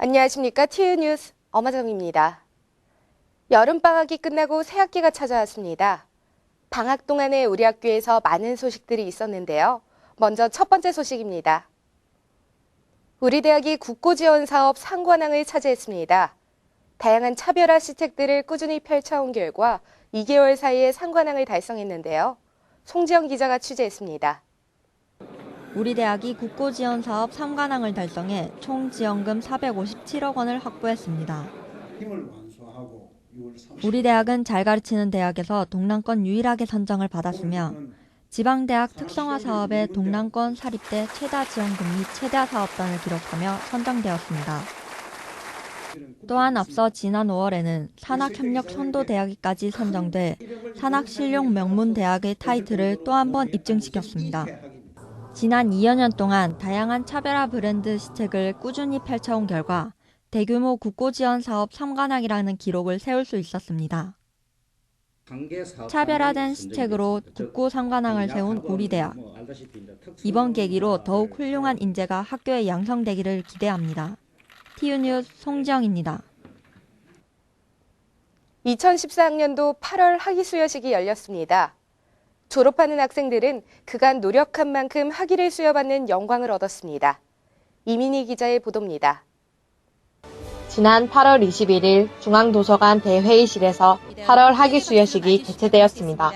안녕하십니까. TU 뉴스 엄하정입니다. 여름방학이 끝나고 새학기가 찾아왔습니다. 방학 동안에 우리 학교에서 많은 소식들이 있었는데요. 먼저 첫 번째 소식입니다. 우리 대학이 국고지원 사업 상관왕을 차지했습니다. 다양한 차별화 시책들을 꾸준히 펼쳐온 결과 2개월 사이에 상관왕을 달성했는데요. 송지영 기자가 취재했습니다. 우리 대학이 국고지원사업 3관왕을 달성해 총 지원금 457억 원을 확보했습니다. 우리 대학은 잘 가르치는 대학에서 동남권 유일하게 선정을 받았으며 지방대학 특성화 사업의 동남권 사립대 최다 지원금 및 최다 사업단을 기록하며 선정되었습니다. 또한 앞서 지난 5월에는 산학협력 선도대학까지 선정돼 산학실용 명문대학의 타이틀을 또 한 번 입증시켰습니다. 지난 2여 년 동안 다양한 차별화 브랜드 시책을 꾸준히 펼쳐온 결과 대규모 국고지원 사업 3관왕이라는 기록을 세울 수 있었습니다. 차별화된 시책으로 국고 3관왕을 세운 우리 대학. 이번 계기로 더욱 훌륭한 인재가 학교에 양성되기를 기대합니다. TU 뉴스 송지영입니다. 2014학년도 8월 학위수여식이 열렸습니다. 졸업하는 학생들은 그간 노력한 만큼 학위를 수여받는 영광을 얻었습니다. 이민희 기자의 보도입니다. 지난 8월 21일 중앙도서관 대회의실에서 8월 학위수여식이 개최되었습니다.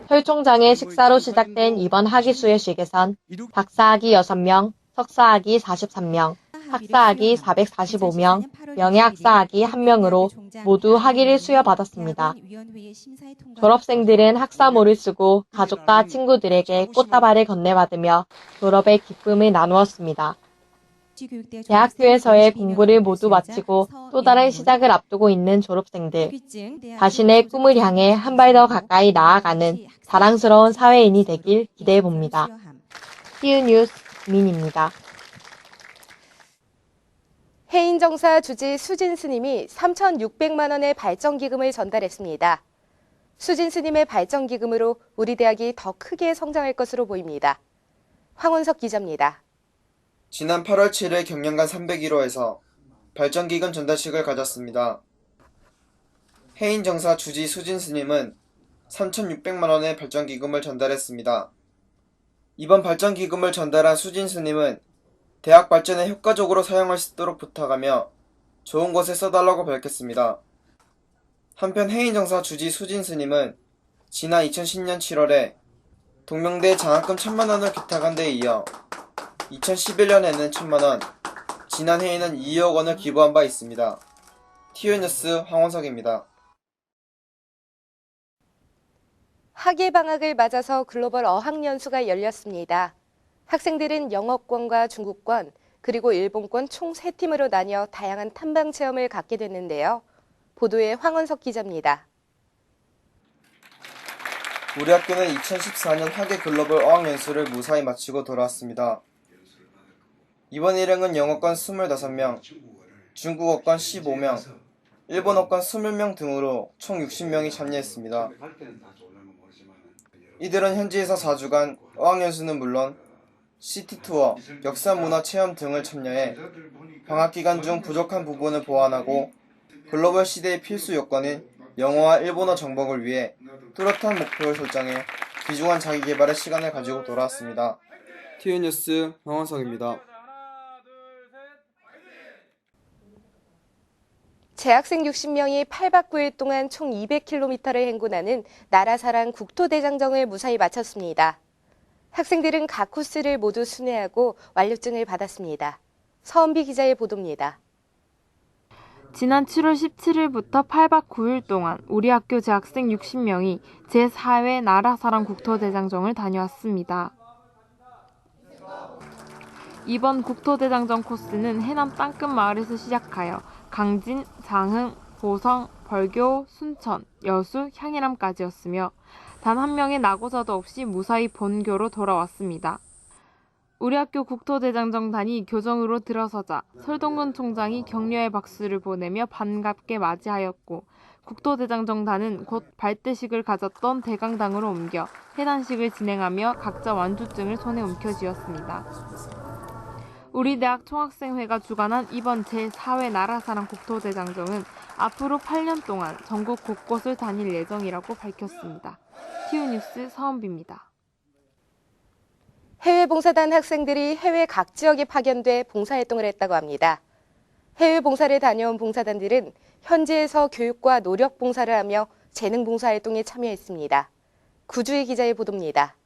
혈총장의 식사로 시작된 이번 학위수여식에선 박사학위 6명, 석사학위 43명, 학사학위 445명, 명예학사학위 1명으로 모두 학위를 수여받았습니다. 졸업생들은 학사모를 쓰고 가족과 친구들에게 꽃다발을 건네받으며 졸업의 기쁨을 나누었습니다. 대학교에서의 공부를 모두 마치고 또 다른 시작을 앞두고 있는 졸업생들, 자신의 꿈을 향해 한 발 더 가까이 나아가는 자랑스러운 사회인이 되길 기대해봅니다. TU 뉴스 민입니다. 해인정사 주지 수진 스님이 3,600만 원의 발전기금을 전달했습니다. 수진 스님의 발전기금으로 우리 대학이 더 크게 성장할 것으로 보입니다. 황원석 기자입니다. 지난 8월 7일 경량관 301호에서 발전기금 전달식을 가졌습니다. 해인정사 주지 수진 스님은 3,600만 원의 발전기금을 전달했습니다. 이번 발전기금을 전달한 수진 스님은 대학 발전에 효과적으로 사용할 수 있도록 부탁하며 좋은 곳에 써달라고 밝혔습니다. 한편 해인정사 주지 수진 스님은 지난 2010년 7월에 동명대 장학금 1,000만 원을 기탁한 데 이어 2011년에는 1,000만 원, 지난해에는 2억 원을 기부한 바 있습니다. TU 뉴스 황원석입니다. 학예 방학을 맞아서 글로벌 어학연수가 열렸습니다. 학생들은 영어권과 중국권, 그리고 일본권 총 3팀으로 나뉘어 다양한 탐방 체험을 갖게 됐는데요. 보도에 황원석 기자입니다. 우리 학교는 2014년 학예 글로벌 어학연수를 무사히 마치고 돌아왔습니다. 이번 일행은 영어권 25명, 중국어권 15명, 일본어권 20명 등으로 총 60명이 참여했습니다. 이들은 현지에서 4주간 어학연수는 물론 시티투어, 역사문화체험 등을 참여해 방학기간 중 부족한 부분을 보완하고 글로벌 시대의 필수 요건인 영어와 일본어 정복을 위해 뚜렷한 목표를 설정해 귀중한 자기개발의 시간을 가지고 돌아왔습니다. TU 뉴스 황원석입니다. 재학생 60명이 8박 9일 동안 총 200km를 행군하는 나라사랑 국토대장정을 무사히 마쳤습니다. 학생들은 각 코스를 모두 순회하고 완료증을 받았습니다. 서은비 기자의 보도입니다. 지난 7월 17일부터 8박 9일 동안 우리 학교 재학생 60명이 제4회 나라사랑 국토대장정을 다녀왔습니다. 이번 국토대장정 코스는 해남 땅끝마을에서 시작하여 강진, 장흥, 보성, 벌교, 순천, 여수, 향일암까지였으며 단 한 명의 낙오자도 없이 무사히 본교로 돌아왔습니다. 우리 학교 국토대장정단이 교정으로 들어서자 설동근 총장이 격려의 박수를 보내며 반갑게 맞이하였고 국토대장정단은 곧 발대식을 가졌던 대강당으로 옮겨 해단식을 진행하며 각자 완주증을 손에 움켜쥐었습니다. 우리 대학 총학생회가 주관한 이번 제4회 나라사랑 국토대장정은 앞으로 8년 동안 전국 곳곳을 다닐 예정이라고 밝혔습니다. TV뉴스 서은비입니다. 해외 봉사단 학생들이 해외 각 지역에 파견돼 봉사활동을 했다고 합니다. 해외 봉사를 다녀온 봉사단들은 현지에서 교육과 노력 봉사를 하며 재능 봉사활동에 참여했습니다. 구주희 기자의 보도입니다.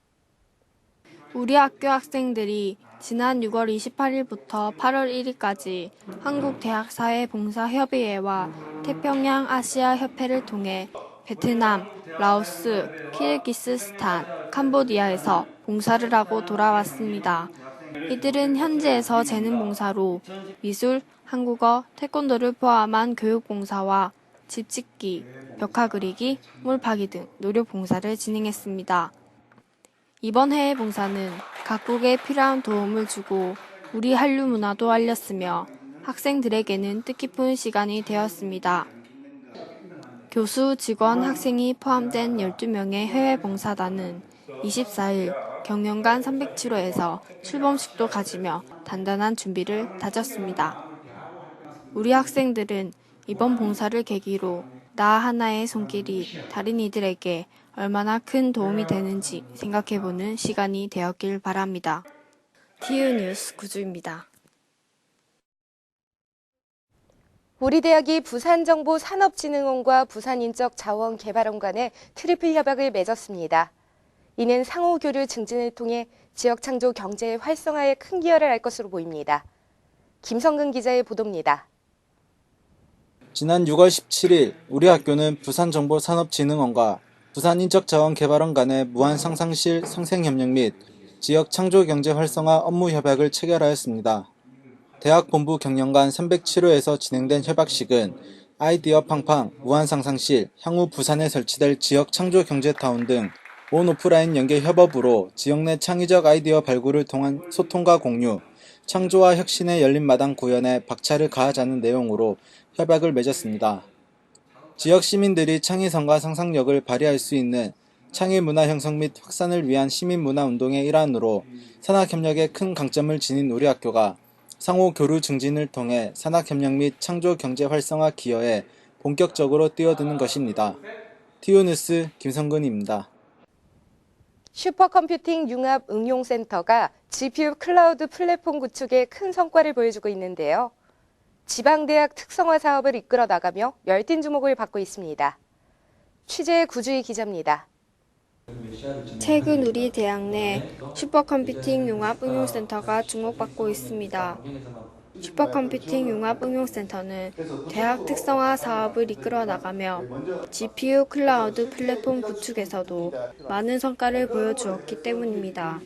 우리 학교 학생들이 지난 6월 28일부터 8월 1일까지 한국대학사회봉사협의회와 태평양 아시아 협회를 통해 베트남, 라오스, 키르기스스탄, 캄보디아에서 봉사를 하고 돌아왔습니다. 이들은 현지에서 재능 봉사로 미술, 한국어, 태권도를 포함한 교육 봉사와 집 짓기, 벽화 그리기, 물 파기 등 노력 봉사를 진행했습니다. 이번 해외 봉사는 각국에 필요한 도움을 주고 우리 한류 문화도 알렸으며 학생들에게는 뜻깊은 시간이 되었습니다. 교수, 직원, 학생이 포함된 12명의 해외 봉사단은 24일 경영관 307호에서 출범식도 가지며 단단한 준비를 다졌습니다. 우리 학생들은 이번 봉사를 계기로 나 하나의 손길이 다른 이들에게 얼마나 큰 도움이 되는지 생각해보는 시간이 되었길 바랍니다. TV뉴스 구주입니다. 우리 대학이 부산정보산업진흥원과 부산인적자원개발원 간의 트리플 협약을 맺었습니다. 이는 상호 교류 증진을 통해 지역 창조 경제 활성화에 큰 기여를 할 것으로 보입니다. 김성근 기자의 보도입니다. 지난 6월 17일 우리 학교는 부산정보산업진흥원과 부산인적자원개발원 간의 무한상상실 상생협력 및 지역 창조경제 활성화 업무 협약을 체결하였습니다. 대학 본부 경영관 307호에서 진행된 협약식은 아이디어 팡팡, 무한상상실, 향후 부산에 설치될 지역 창조경제타운 등 온 오프라인 연계 협업으로 지역 내 창의적 아이디어 발굴을 통한 소통과 공유, 창조와 혁신의 열린 마당 구현에 박차를 가하자는 내용으로 협약을 맺었습니다. 지역 시민들이 창의성과 상상력을 발휘할 수 있는 창의 문화 형성 및 확산을 위한 시민문화 운동의 일환으로 산학협력에 큰 강점을 지닌 우리 학교가 상호 교류 증진을 통해 산학협력 및 창조 경제 활성화 기여에 본격적으로 뛰어드는 것입니다. TV뉴스 김성근입니다. 슈퍼컴퓨팅 융합 응용센터가 GPU 클라우드 플랫폼 구축에 큰 성과를 보여주고 있는데요. 지방대학 특성화 사업을 이끌어 나가며 열띤 주목을 받고 있습니다. 취재 구주희 기자입니다. 최근 우리 대학 내 슈퍼컴퓨팅 융합 응용센터가 주목받고 있습니다. 슈퍼컴퓨팅 융합 응용센터는 대학 특성화 사업을 이끌어 나가며 GPU 클라우드 플랫폼 구축에서도 많은 성과를 보여주었기 때문입니다.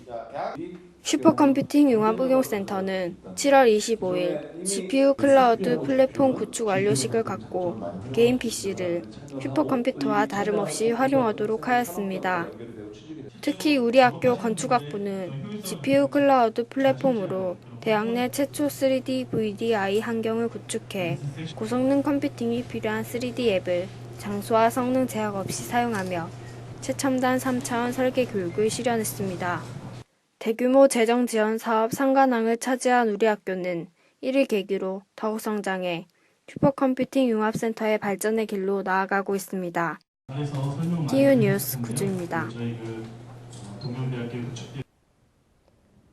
슈퍼컴퓨팅 융합 응용센터는 7월 25일 GPU 클라우드 플랫폼 구축 완료식을 갖고 개인 PC를 슈퍼컴퓨터와 다름없이 활용하도록 하였습니다. 특히 우리 학교 건축학부는 GPU 클라우드 플랫폼으로 대학 내 최초 3D VDI 환경을 구축해 고성능 컴퓨팅이 필요한 3D 앱을 장소와 성능 제약 없이 사용하며 최첨단 3차원 설계 교육을 실현했습니다. 대규모 재정 지원 사업 상관왕을 차지한 우리 학교는 이를 계기로 더욱 성장해 슈퍼컴퓨팅 융합센터의 발전의 길로 나아가고 있습니다. TV뉴스 구주입니다.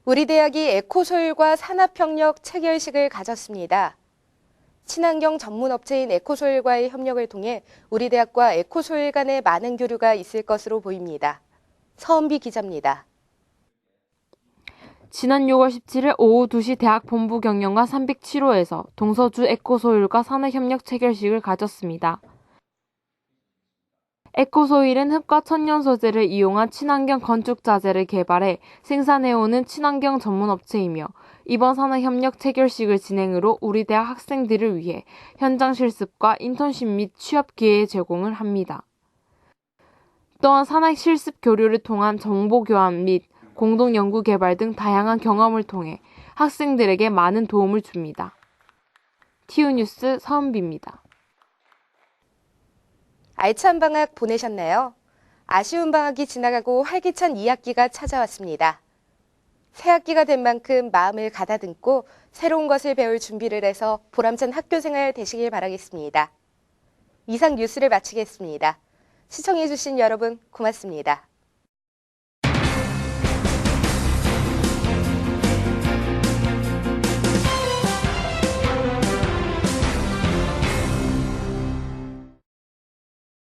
우리 대학이 에코소일과 산업협력 체결식을 가졌습니다. 친환경 전문업체인 에코소일과의 협력을 통해 우리 대학과 에코소일 간의 많은 교류가 있을 것으로 보입니다. 서은비 기자입니다. 지난 6월 17일 오후 2시 대학 본부 경영관 307호에서 동서주 에코소일과 산업협력 체결식을 가졌습니다. 에코소일은 흙과 천연 소재를 이용한 친환경 건축 자재를 개발해 생산해오는 친환경 전문 업체이며 이번 산업협력 체결식을 진행으로 우리 대학 학생들을 위해 현장 실습과 인턴십 및 취업 기회 제공을 합니다. 또한 산학 실습 교류를 통한 정보 교환 및 공동 연구 개발 등 다양한 경험을 통해 학생들에게 많은 도움을 줍니다. TV뉴스 서은비입니다. 알찬 방학 보내셨나요? 아쉬운 방학이 지나가고 활기찬 2학기가 찾아왔습니다. 새 학기가 된 만큼 마음을 가다듬고 새로운 것을 배울 준비를 해서 보람찬 학교 생활 되시길 바라겠습니다. 이상 뉴스를 마치겠습니다. 시청해주신 여러분 고맙습니다.